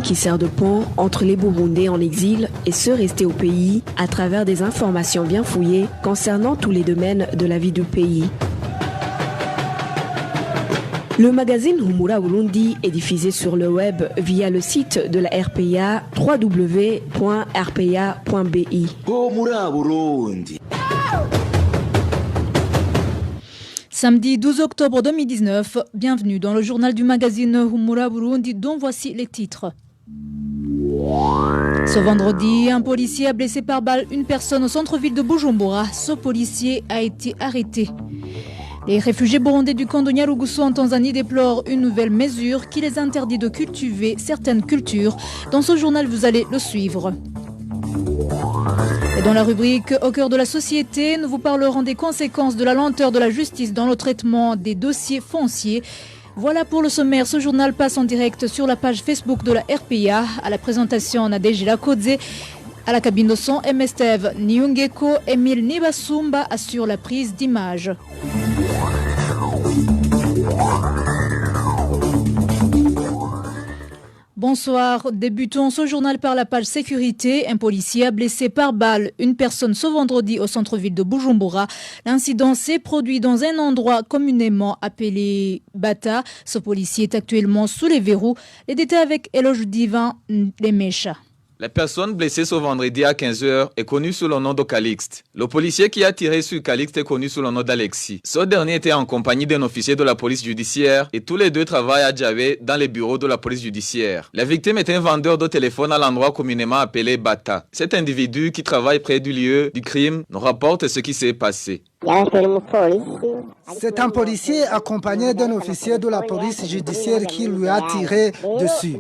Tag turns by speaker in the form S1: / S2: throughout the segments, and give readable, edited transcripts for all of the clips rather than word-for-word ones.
S1: qui sert de pont entre les Burundais en exil et ceux restés au pays à travers des informations bien fouillées concernant tous les domaines de la vie du pays. Le magazine Humura Burundi est diffusé sur le web via le site de la RPA www.rpa.bi.
S2: Humura Burundi.
S3: Samedi 12 octobre 2019, bienvenue dans le journal du magazine Humura Burundi dont voici les titres. Ce vendredi, un policier a blessé par balle une personne au centre-ville de Bujumbura. Ce policier a été arrêté. Les réfugiés burundais du camp de Nyarugusu en Tanzanie déplorent une nouvelle mesure qui les interdit de cultiver certaines cultures. Dans ce journal, vous allez le suivre. Et dans la rubrique « Au cœur de la société », nous vous parlerons des conséquences de la lenteur de la justice dans le traitement des dossiers fonciers. Voilà pour le sommaire. Ce journal passe en direct sur la page Facebook de la RPA. À la présentation, Nadège Lakodze. À la cabine de son, Emestev Nyungeko, Emile Nibasumba assure la prise d'image. Bonsoir, débutons ce journal par la page sécurité. Un policier a blessé par balle une personne ce vendredi au centre-ville de Bujumbura. L'incident s'est produit dans un endroit communément appelé Bata. Ce policier est actuellement sous les verrous. Les détails avec Eloge Divin Lemesha.
S4: La personne blessée ce vendredi à 15h est connue sous le nom de Calixte. Le policier qui a tiré sur Calixte est connu sous le nom d'Alexis. Ce dernier était en compagnie d'un officier de la police judiciaire et tous les deux travaillent à Djabé dans les bureaux de la police judiciaire. La victime est un vendeur de téléphone à l'endroit communément appelé Bata. Cet individu qui travaille près du lieu du crime nous rapporte ce qui s'est passé.
S5: C'est un policier accompagné d'un officier de la police judiciaire qui lui a tiré dessus.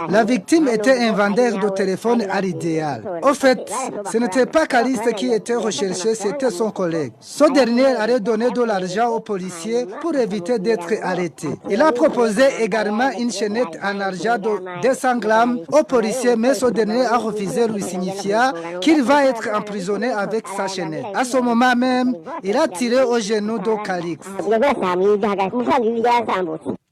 S5: La victime était un vendeur de téléphone à l'idéal. Au fait, ce n'était pas Calixte qui était recherché, c'était son collègue. Ce dernier allait donner de l'argent au policier pour éviter d'être arrêté. Il a proposé également une chaînette en argent de 200 grammes au policier, mais ce dernier a refusé, lui signifiant qu'il va être emprisonné avec sa chaînette. À ce moment même, il a tiré au genou de Calixte.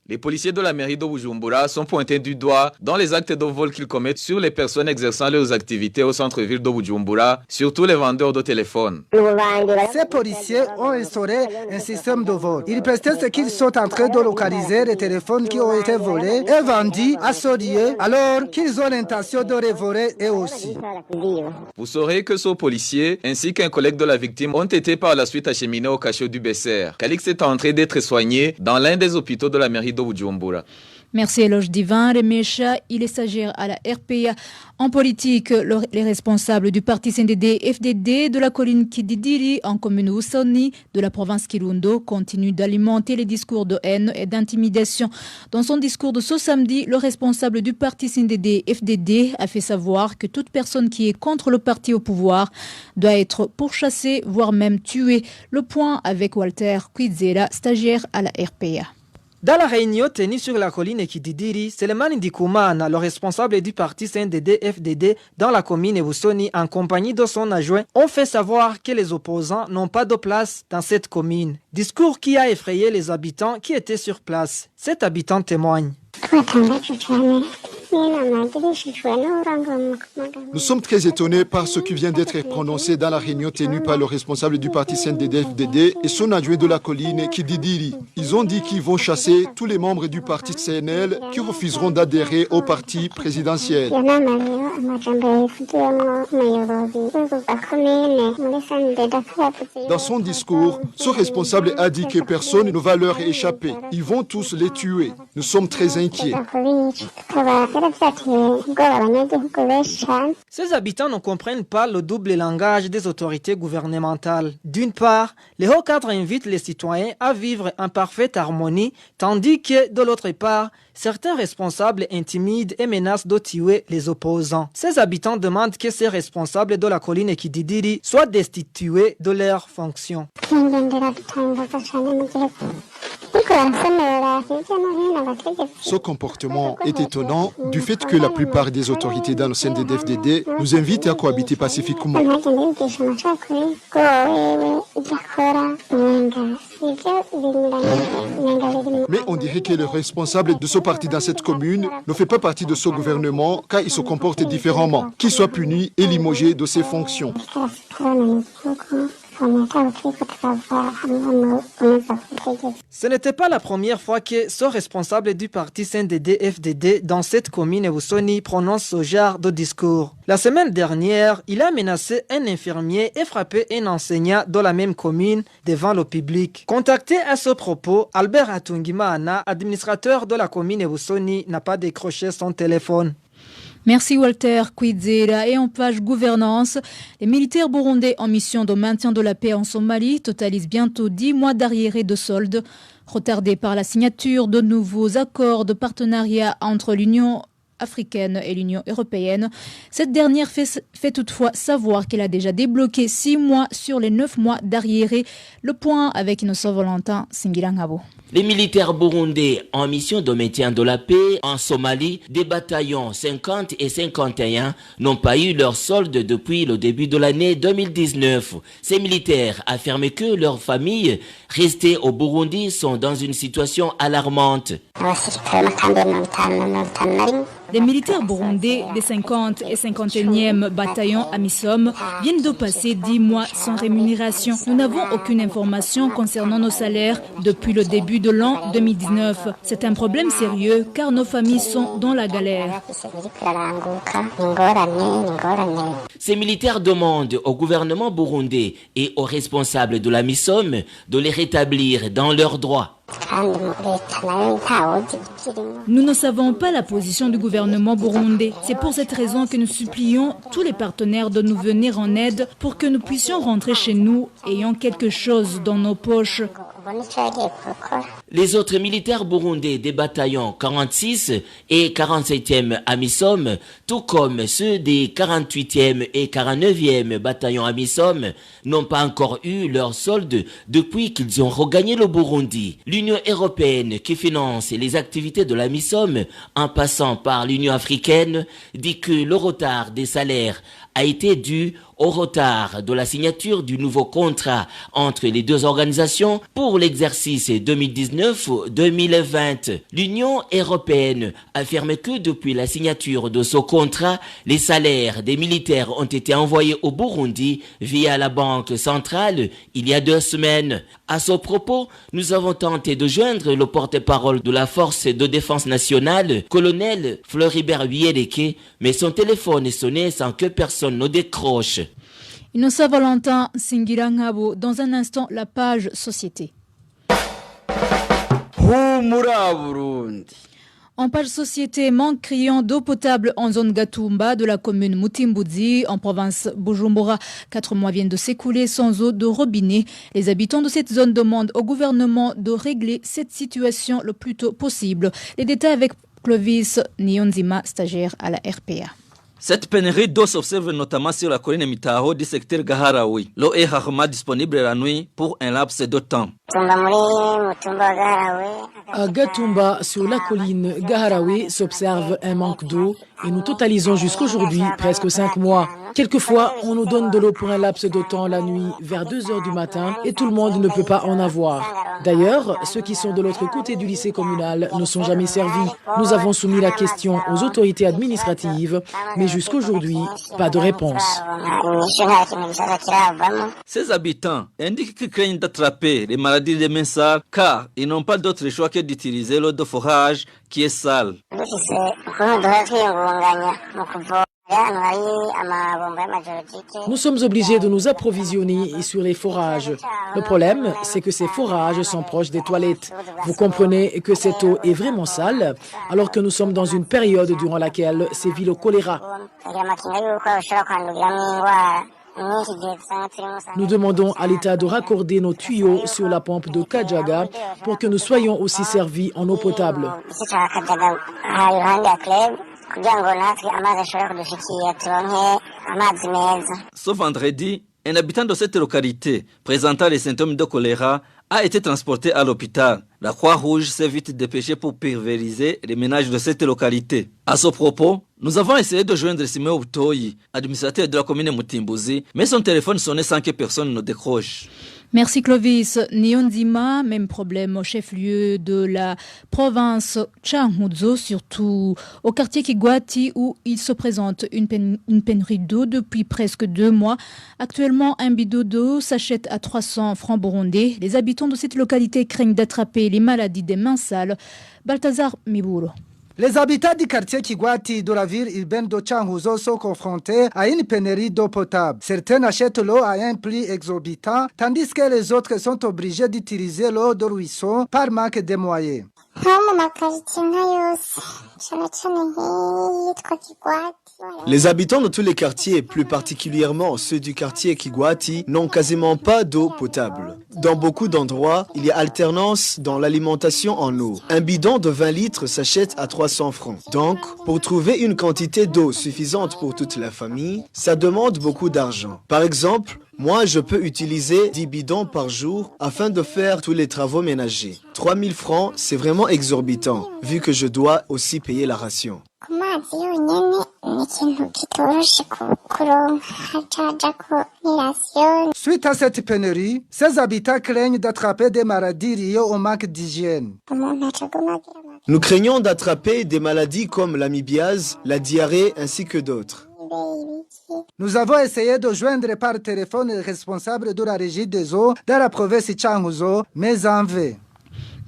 S4: Les policiers de la mairie de Bujumbura sont pointés du doigt dans les actes de vol qu'ils commettent sur les personnes exerçant leurs activités au centre-ville de Bujumbura, surtout les vendeurs de téléphones.
S5: Ces policiers ont instauré un système de vol. Ils prétendent qu'ils sont en train de localiser les téléphones qui ont été volés et vendus à ce lieu, alors qu'ils ont l'intention de les voler eux aussi.
S4: Vous saurez que ce policier ainsi qu'un collègue de la victime ont été par la suite acheminés au cachot du Besser. Calixte est en train d'être soigné dans l'un des hôpitaux de la mairie de Bujumbura.
S3: Merci Eloge Divin. Remesha, il est stagiaire à la RPA. En politique, les responsables du parti CNDD-FDD de la colline Kididiri en commune Oussoni de la province Kirundo continuent d'alimenter les discours de haine et d'intimidation. Dans son discours de ce samedi, le responsable du parti CNDD-FDD a fait savoir que toute personne qui est contre le parti au pouvoir doit être pourchassée, voire même tuée. Le point avec Walter Kwizera, stagiaire à la RPA.
S6: Dans la réunion tenue sur la colline Kididiri, Selemani Ndikoumana, le responsable du parti CNDD-FDD dans la commune Oussoni, en compagnie de son adjoint, ont fait savoir que les opposants n'ont pas de place dans cette commune. Discours qui a effrayé les habitants qui étaient sur place. Cet habitant témoigne.
S7: Nous sommes très étonnés par ce qui vient d'être prononcé dans la réunion tenue par le responsable du parti CNDD-FDD et son adjoint de la colline Kididiri. Ils ont dit qu'ils vont chasser tous les membres du parti CNL qui refuseront d'adhérer au parti présidentiel. Dans son discours, ce responsable a dit que personne ne va leur échapper. Ils vont tous les tuer. Nous sommes très inquiets.
S6: Ces habitants ne comprennent pas le double langage des autorités gouvernementales. D'une part, les hauts cadres invitent les citoyens à vivre en parfaite harmonie, tandis que, de l'autre part, certains responsables intimident et menacent de tuer les opposants. Ces habitants demandent que ces responsables de la colline Kididiri soient destitués de leurs fonctions.
S7: Ce comportement est étonnant du fait que la plupart des autorités dans le CNDD-FDD nous invitent à cohabiter pacifiquement. Mais on dirait que le responsable de ce parti dans cette commune ne fait pas partie de ce gouvernement car il se comporte différemment, qu'il soit puni et limogé de ses fonctions.
S6: Ce n'était pas la première fois que ce responsable du parti CNDD-FDD dans cette commune Ebusoni prononce ce genre de discours. La semaine dernière, il a menacé un infirmier et frappé un enseignant de la même commune devant le public. Contacté à ce propos, Albert Atungimana, administrateur de la commune Ebusoni, n'a pas décroché son téléphone.
S3: Merci Walter Kwizera. Et en page gouvernance, les militaires burundais en mission de maintien de la paix en Somalie totalisent bientôt 10 mois d'arriérés de soldes, retardés par la signature de nouveaux accords de partenariat entre l'Union africaine et l'Union européenne. Cette dernière fait toutefois savoir qu'elle a déjà débloqué 6 mois sur les 9 mois d'arriérés. Le point avec Innocent Valentin Singirangabo.
S8: Les militaires burundais en mission de maintien de la paix en Somalie, des bataillons 50 et 51, n'ont pas eu leur solde depuis le début de l'année 2019. Ces militaires affirment que leurs familles restées au Burundi sont dans une situation alarmante.
S3: Les militaires burundais des 50 et 51e bataillons AMISOM viennent de passer 10 mois sans rémunération. Nous n'avons aucune information concernant nos salaires depuis le début de l'an 2019. C'est un problème sérieux car nos familles sont dans la galère.
S8: Ces militaires demandent au gouvernement burundais et aux responsables de la MISOM de les rétablir dans leurs droits.
S3: Nous ne savons pas la position du gouvernement burundais. C'est pour cette raison que nous supplions tous les partenaires de nous venir en aide pour que nous puissions rentrer chez nous ayant quelque chose dans nos poches.
S8: Les autres militaires burundais des bataillons 46 et 47e AMISOM, tout comme ceux des 48e et 49e bataillons AMISOM, n'ont pas encore eu leur solde depuis qu'ils ont regagné le Burundi. L'Union européenne qui finance les activités de l'AMISOM en passant par l'Union africaine dit que le retard des salaires a été dû au retard de la signature du nouveau contrat entre les deux organisations pour l'exercice 2019-2020. L'Union européenne affirme que depuis la signature de ce contrat, les salaires des militaires ont été envoyés au Burundi via la Banque centrale il y a 2 semaines. À ce propos, nous avons tenté de joindre le porte-parole de la Force de défense nationale, colonel Floribert Biereke, mais son téléphone sonnait sans que personne ne décroche.
S3: Innocent Valentin Singirangabo. Dans un instant, la page société. En page société, manque criant d'eau potable en zone Gatumba de la commune Mutimbuzi en province Bujumbura. 4 mois viennent de s'écouler sans eau de robinet. Les habitants de cette zone demandent au gouvernement de régler cette situation le plus tôt possible. Les détails avec Clovis Nyonzima, stagiaire à la RPA.
S9: Cette pénurie d'eau s'observe notamment sur la colline Mitao du secteur Gaharaoui. L'eau est rarement disponible la nuit pour un laps de temps.
S10: À Gatumba, sur la colline Gaharaoui, s'observe un manque d'eau et nous totalisons jusqu'aujourd'hui presque 5 mois. Quelquefois, on nous donne de l'eau pour un laps de temps la nuit vers 2 heures du matin et tout le monde ne peut pas en avoir. D'ailleurs, ceux qui sont de l'autre côté du lycée communal ne sont jamais servis. Nous avons soumis la question aux autorités administratives, mais jusqu'aujourd'hui, pas de réponse.
S9: Ces habitants indiquent qu'ils craignent d'attraper les maladies des mains sales car ils n'ont pas d'autre choix que d'utiliser l'eau de forage qui est sale.
S10: Nous sommes obligés de nous approvisionner sur les forages. Le problème, c'est que ces forages sont proches des toilettes. Vous comprenez que cette eau est vraiment sale, alors que nous sommes dans une période durant laquelle sévit le choléra. Nous demandons à l'État de raccorder nos tuyaux sur la pompe de Kajaga pour que nous soyons aussi servis en eau potable.
S9: Ce vendredi, un habitant de cette localité présentant les symptômes de choléra a été transporté à l'hôpital, La Croix-Rouge s'est vite dépêchée pour pulvériser les ménages de cette localité. À ce propos, nous avons essayé de joindre Simeo Butoyi, administrateur de la commune Mutimbuzi, mais son téléphone sonnait sans que personne ne décroche.
S3: Merci Clovis. Nyonzima, même problème au chef-lieu de la province Changuzo, surtout au quartier Kigwati où il se présente une pénurie d'eau depuis presque 2 mois. Actuellement, un bidon d'eau s'achète à 300 francs burundais. Les habitants de cette localité craignent d'attraper les maladies des mains sales. Balthazar Miburo.
S5: Les habitants du quartier Kigwati de la ville urbaine de Changuzo sont confrontés à une pénurie d'eau potable. Certains achètent l'eau à un prix exorbitant, tandis que les autres sont obligés d'utiliser l'eau de ruisseau par manque de moyens.
S11: Les habitants de tous les quartiers, plus particulièrement ceux du quartier Kigwati, n'ont quasiment pas d'eau potable. Dans beaucoup d'endroits, il y a alternance dans l'alimentation en eau. Un bidon de 20 litres s'achète à 300 francs. Donc, pour trouver une quantité d'eau suffisante pour toute la famille, ça demande beaucoup d'argent. Par exemple, moi, je peux utiliser 10 bidons par jour afin de faire tous les travaux ménagers. 3000 francs, c'est vraiment exorbitant, vu que je dois aussi payer la ration.
S5: Suite à cette pénurie, ces habitants craignent d'attraper des maladies liées au manque d'hygiène.
S11: Nous craignons d'attraper des maladies comme l'amibiase, la diarrhée ainsi que d'autres.
S5: Nous avons essayé de joindre par téléphone les responsables de la régie des eaux dans la province de Changuzo, mais en vain.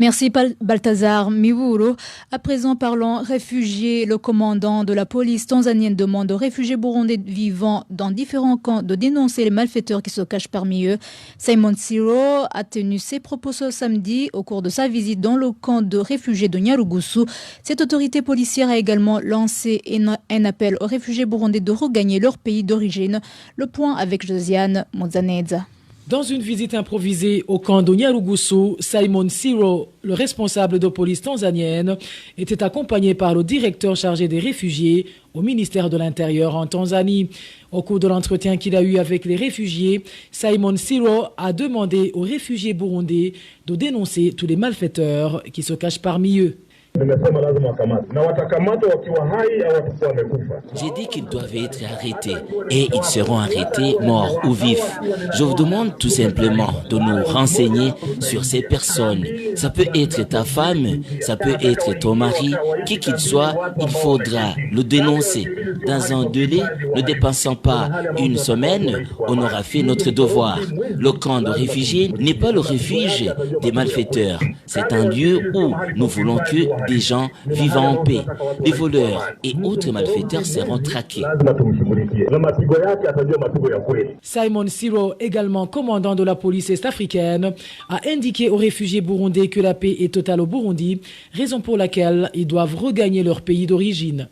S3: Merci Balthazar Miburo. À présent, parlons réfugiés. Le commandant de la police tanzanienne demande aux réfugiés burundais vivant dans différents camps de dénoncer les malfaiteurs qui se cachent parmi eux. Simon Siro a tenu ses propos ce samedi au cours de sa visite dans le camp de réfugiés de Nyarugusu. Cette autorité policière a également lancé un appel aux réfugiés burundais de regagner leur pays d'origine. Le point avec Josiane Mozaneza.
S10: Dans une visite improvisée au camp de Nyarugusu, Simon Siro, le responsable de police tanzanienne, était accompagné par le directeur chargé des réfugiés au ministère de l'Intérieur en Tanzanie. Au cours de l'entretien qu'il a eu avec les réfugiés, Simon Siro a demandé aux réfugiés burundais de dénoncer tous les malfaiteurs qui se cachent parmi eux.
S8: J'ai dit qu'ils doivent être arrêtés et ils seront arrêtés, morts ou vifs. Je vous demande tout simplement de nous renseigner sur ces personnes. Ça peut être ta femme, ça peut être ton mari, qui qu'il soit, il faudra le dénoncer. Dans un délai, ne dépensant pas une semaine, on aura fait notre devoir. Le camp de réfugiés n'est pas le refuge des malfaiteurs. C'est un lieu où nous voulons que des gens vivant en paix. Les voleurs et autres malfaiteurs seront traqués.
S10: Simon Siro, également commandant de la police est-africaine, a indiqué aux réfugiés burundais que la paix est totale au Burundi, raison pour laquelle ils doivent regagner leur pays d'origine.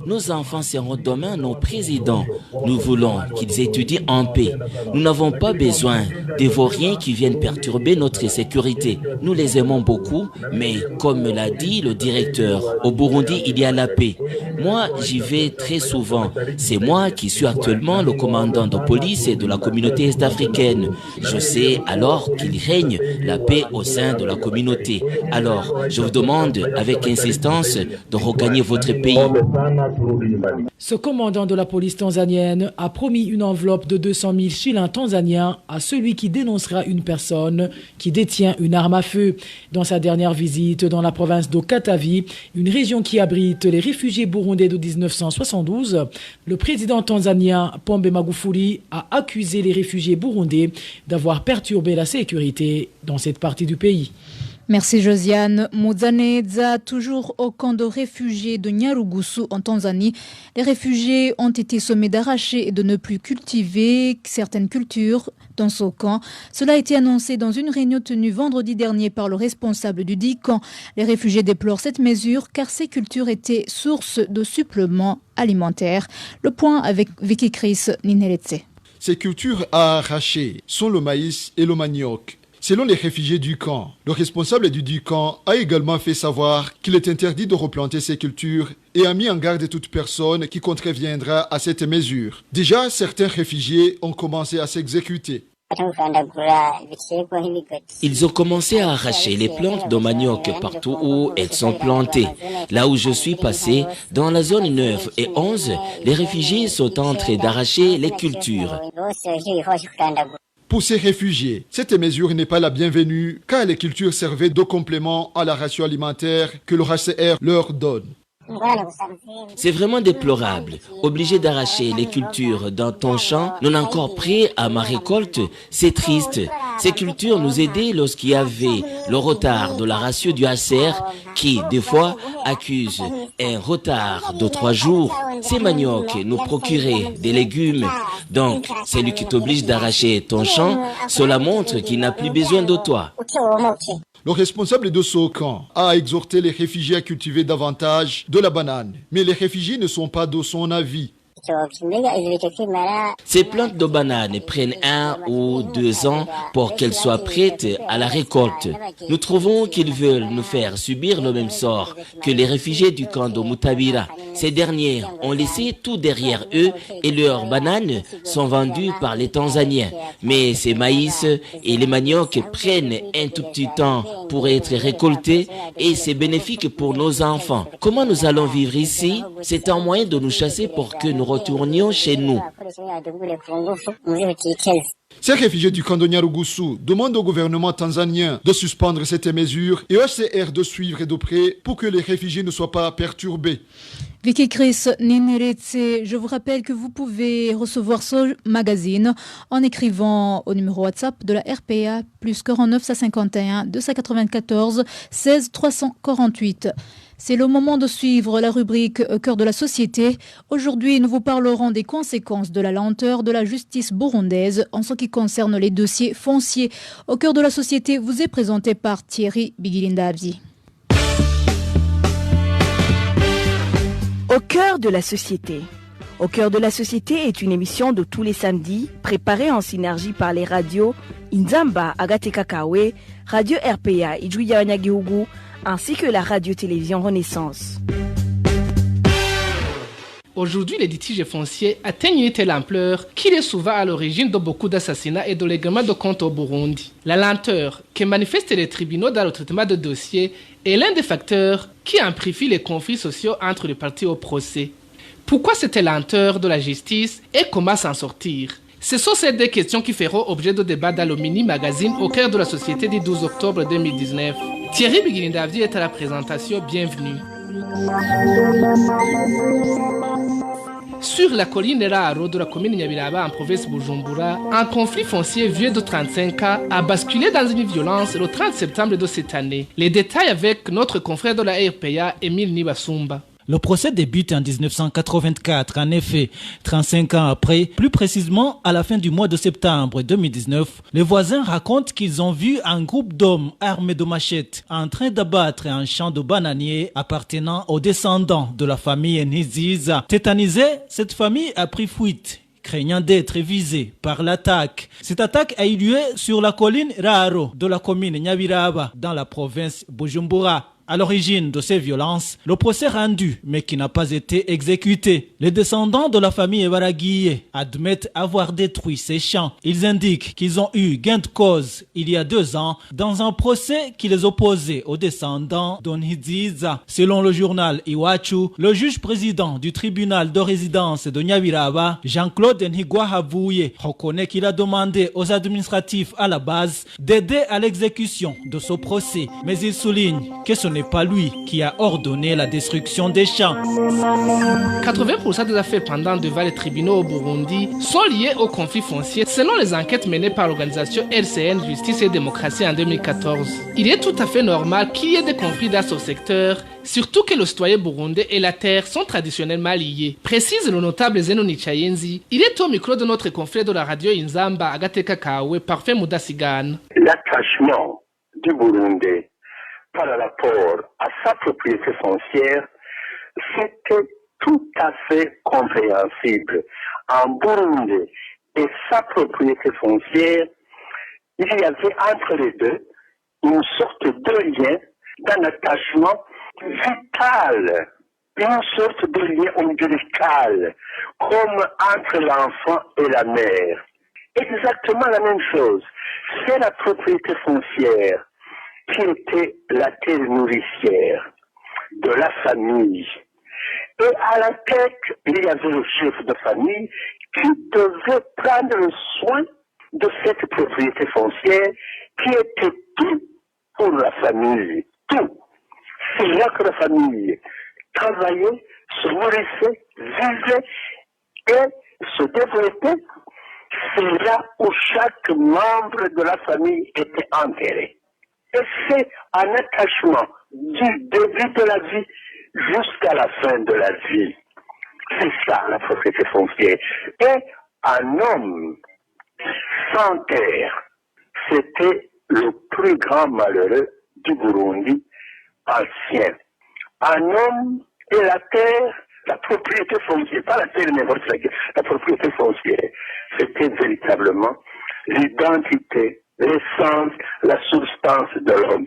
S8: Nos enfants seront demain nos présidents. Nous voulons qu'ils étudient en paix. Nous n'avons pas besoin des vauriens qui viennent perturber notre sécurité. Nous les aimons beaucoup, mais comme l'a dit le directeur, au Burundi, il y a la paix. Moi, j'y vais très souvent. C'est moi qui suis actuellement le commandant de police et de la communauté est-africaine. Je sais alors qu'il règne la paix au sein de la communauté. Alors, je vous demande avec insistance de regagner votre pays.
S10: Ce commandant de la police tanzanienne a promis une enveloppe de 200 000 shillings tanzaniens à celui qui dénoncera une personne qui détient une arme à feu. Dans sa dernière visite dans la province de Katavi, une région qui abrite les réfugiés burundais de 1972, le président tanzanien Pombe Magufuli a accusé les réfugiés burundais d'avoir perturbé la sécurité dans cette partie du pays.
S3: Merci Josiane Muzaneza. Toujours au camp de réfugiés de Nyarugusu en Tanzanie, les réfugiés ont été sommés d'arracher et de ne plus cultiver certaines cultures dans ce camp. Cela a été annoncé dans une réunion tenue vendredi dernier par le responsable du dit camp. Les réfugiés déplorent cette mesure car ces cultures étaient source de suppléments alimentaires. Le point avec Vicky Chris Nineletse.
S7: Ces cultures à arracher sont le maïs et le manioc. Selon les réfugiés du camp, le responsable du camp a également fait savoir qu'il est interdit de replanter ces cultures et a mis en garde toute personne qui contreviendra à cette mesure. Déjà, certains réfugiés ont commencé à s'exécuter.
S8: Ils ont commencé à arracher les plantes de manioc partout où elles sont plantées. Là où je suis passé, dans la zone 9 et 11, les réfugiés sont en train d'arracher les cultures.
S7: Pour ces réfugiés, cette mesure n'est pas la bienvenue car les cultures servaient de complément à la ration alimentaire que le HCR leur donne.
S8: C'est vraiment déplorable. Obligé d'arracher les cultures dans ton champ, non encore prêt à ma récolte, c'est triste. Ces cultures nous aidaient lorsqu'il y avait le retard de la ration du HCR qui, des fois, accuse un retard de 3 jours. Ces maniocs nous procuraient des légumes. Donc, celui qui t'oblige d'arracher ton champ, cela montre qu'il n'a plus besoin de toi.
S7: Le responsable de ce camp a exhorté les réfugiés à cultiver davantage de la banane. Mais les réfugiés ne sont pas de son avis.
S8: Ces plantes de bananes prennent 1 ou 2 ans pour qu'elles soient prêtes à la récolte. Nous trouvons qu'ils veulent nous faire subir le même sort que les réfugiés du camp de Mutabira. Ces derniers ont laissé tout derrière eux et leurs bananes sont vendues par les Tanzaniens. Mais ces maïs et les maniocs prennent un tout petit temps pour être récoltés et c'est bénéfique pour nos enfants. Comment nous allons vivre ici? C'est un moyen de nous chasser pour que nous retournions chez nous.
S7: Ces réfugiés du camp de Nyarugusu demandent au gouvernement tanzanien de suspendre cette mesure et au HCR de suivre de près pour que les réfugiés ne soient pas perturbés.
S3: Vicky Chris Nineretse, je vous rappelle que vous pouvez recevoir ce magazine en écrivant au numéro WhatsApp de la RPA plus 49 551 294 16 348. C'est le moment de suivre la rubrique « Au cœur de la société ». Aujourd'hui, nous vous parlerons des conséquences de la lenteur de la justice burundaise en ce qui concerne les dossiers fonciers. Au cœur de la société vous est présenté par Thierry Bigilindabzi.
S1: Au cœur de la société. Au cœur de la société est une émission de tous les samedis, préparée en synergie par les radios Inzamba, Agateka Kawe, Radio RPA, Ijuya Wanyagihugu, ainsi que la radio-télévision Renaissance.
S12: Aujourd'hui, les litiges fonciers atteignent une telle ampleur qu'il est souvent à l'origine de beaucoup d'assassinats et de règlements de comptes au Burundi. La lenteur que manifestent les tribunaux dans le traitement de dossiers est l'un des facteurs qui amplifie les conflits sociaux entre les parties au procès. Pourquoi cette lenteur de la justice et comment s'en sortir? Ce sont ces deux questions qui feront objet de débat dans le mini-magazine Au cœur de la société du 12 octobre 2019. Thierry Bigilindabzi est à la présentation, bienvenue. Sur la colline Raro de la commune Nyabiraba en province Bujumbura, un conflit foncier vieux de 35 ans a basculé dans une violence le 30 septembre de cette année. Les détails avec notre confrère de la RPA, Émile Nibasumba.
S13: Le procès débute en 1984, en effet, 35 ans après, plus précisément à la fin du mois de septembre 2019, les voisins racontent qu'ils ont vu un groupe d'hommes armés de machettes en train d'abattre un champ de bananiers appartenant aux descendants de la famille Nziza. Tétanisée, cette famille a pris fuite, craignant d'être visée par l'attaque. Cette attaque a eu lieu sur la colline Raro de la commune Nyabiraba dans la province Bujumbura. À l'origine de ces violences, le procès rendu, mais qui n'a pas été exécuté. Les descendants de la famille Ebaraguiye admettent avoir détruit ces champs. Ils indiquent qu'ils ont eu gain de cause il y a 2 ans dans un procès qui les opposait aux descendants d'Onhiziza. Selon le journal Iwachu, le juge président du tribunal de résidence de Nyabiraba, Jean-Claude Nhigwahavouye, reconnaît qu'il a demandé aux administratifs à la base d'aider à l'exécution de ce procès. Mais il souligne que ce n'est pas lui qui a ordonné la destruction des champs.
S12: 80% des affaires pendantes devant les tribunaux au Burundi sont liées au conflit foncier selon les enquêtes menées par l'organisation LCN Justice et Démocratie en 2014. Il est tout à fait normal qu'il y ait des conflits dans ce secteur, surtout que le citoyen burundais et la terre sont traditionnellement liés. Précise le notable Zeno Nichayenzi. Il est au micro de notre confrère de la radio Inzamba, Agateka Kawe, Parfait Mudasigane.
S14: L'attachement du Burundais par rapport à sa propriété foncière, c'était tout à fait compréhensible. En Burundi et sa propriété foncière, il y avait entre les deux une sorte de lien, d'un attachement vital, une sorte de lien ombilical, comme entre l'enfant et la mère. exactement la même chose. C'est la propriété foncière qui était la terre nourricière de la famille. Et à la tête, il y avait le chef de famille qui devait prendre le soin de cette propriété foncière qui était tout pour la famille. Tout. C'est là que la famille travaillait, se nourrissait, vivait et se développait. C'est là où chaque membre de la famille était enterré. Et c'est un attachement du début de la vie jusqu'à la fin de la vie. C'est ça la propriété foncière. Et un homme sans terre, c'était le plus grand malheureux du Burundi ancien. Un homme et la terre, la propriété foncière, pas la terre n'importe laquelle, la propriété foncière, c'était véritablement l'identité, l'essence, la substance de l'homme.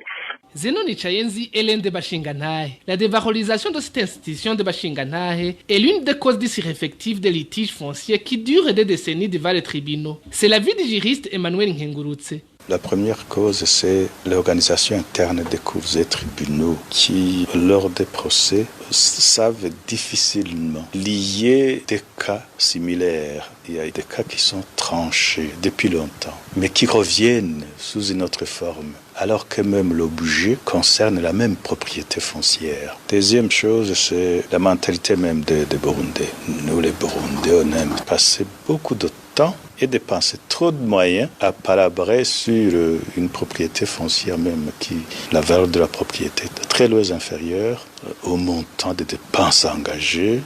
S12: Zenoni Chayenzi est l'un des Bashinganahe. La dévalorisation de cette institution de Bashinganahe est l'une des causes disrespectives des litiges fonciers qui durent des décennies devant les tribunaux. C'est l'avis du juriste Emmanuel Nkengurutse.
S15: La première cause, c'est l'organisation interne des cours et tribunaux qui, lors des procès, savent difficilement lier des cas similaires. Il y a des cas qui sont tranchés depuis longtemps, mais qui reviennent sous une autre forme, alors que même l'objet concerne la même propriété foncière. Deuxième chose, c'est la mentalité même des Burundais. Nous, les Burundais, on aime passer beaucoup de temps et dépenser trop de moyens à palabrer sur une propriété foncière même qui, la valeur de la propriété est très loin inférieure au montant des dépenses engagées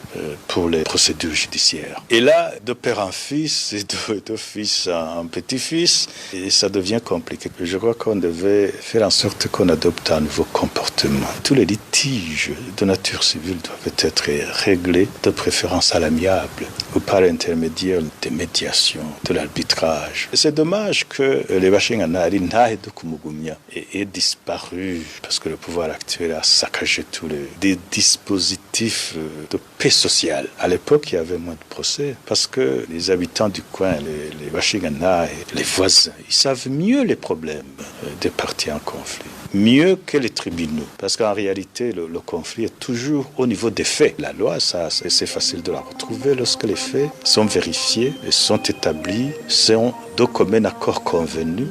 S15: pour les procédures judiciaires. Et là, de père en fils et de fils en petit-fils, et ça devient compliqué. Je crois qu'on devait faire en sorte qu'on adopte un nouveau comportement. Tous les litiges de nature civile doivent être réglés de préférence à l'amiable ou par l'intermédiaire des médiations, de l'arbitrage. C'est dommage que les Bashinganari Nahe de Kumugumya ait disparu parce que le pouvoir actuel a saccagé tous des dispositifs de paix sociale. À l'époque, il y avait moins de procès parce que les habitants du coin, les Bashinganari, les voisins, ils savent mieux les problèmes des parties en conflit. Mieux que les tribunaux. Parce qu'en réalité, le conflit est toujours au niveau des faits. La loi, ça, c'est facile de la retrouver lorsque les faits sont vérifiés et sont établis, sont de commun accord convenus.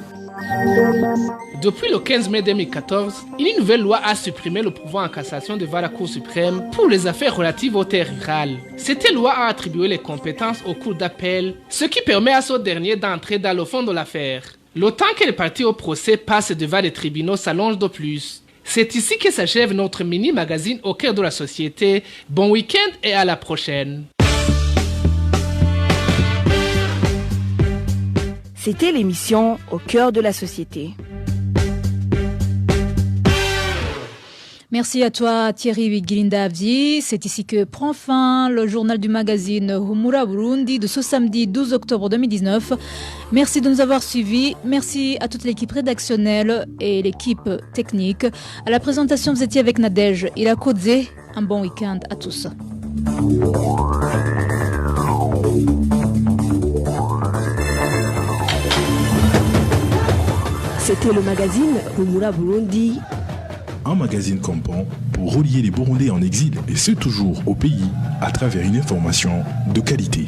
S12: Depuis le 15 mai 2014, une nouvelle loi a supprimé le pouvoir en cassation devant la Cour suprême pour les affaires relatives aux terres rurales. Cette loi a attribué les compétences aux cours d'appel, ce qui permet à ce dernier d'entrer dans le fond de l'affaire. Le temps que les parties au procès passent devant les tribunaux s'allonge de plus. C'est ici que s'achève notre mini-magazine au cœur de la société. Bon week-end et à la prochaine.
S1: C'était l'émission Au cœur de la société.
S3: Merci à toi Thierry Guilindavdi. C'est ici que prend fin le journal du magazine Humura Burundi de ce samedi 12 octobre 2019. Merci de nous avoir suivis. Merci à toute l'équipe rédactionnelle et l'équipe technique. À la présentation, vous étiez avec Nadège Irakodze. Un bon week-end à tous.
S1: C'était le magazine Humura Burundi.
S16: Un magazine comprend pour relier les Burundais en exil, et ce toujours au pays, à travers une information de qualité.